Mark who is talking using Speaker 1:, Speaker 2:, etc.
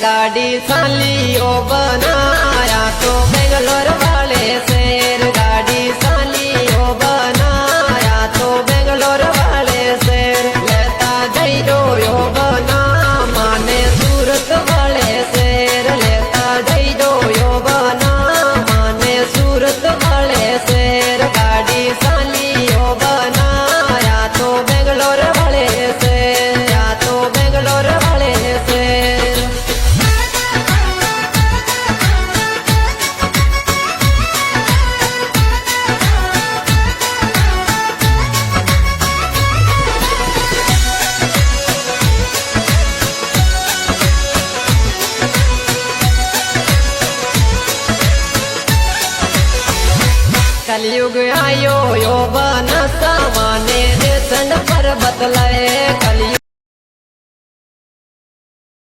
Speaker 1: गाड़ी सालियों बनाया तो बेंगलोर वाले शेर, गाड़ी सालियों बनाया तो बेंगलोर वाले शेर। लेता जइरो यो बना माने सूरत वाले शेर, लेता जइरो यो बना माने सूरत वाले शेर। गाड़ी सालियों बनाया तो बेंगलोर वाले शेर, या तो बेंगलोर वाले शेर। कलयुग आयो यो बना सामाने रे संड पर बतलाए कलयुग।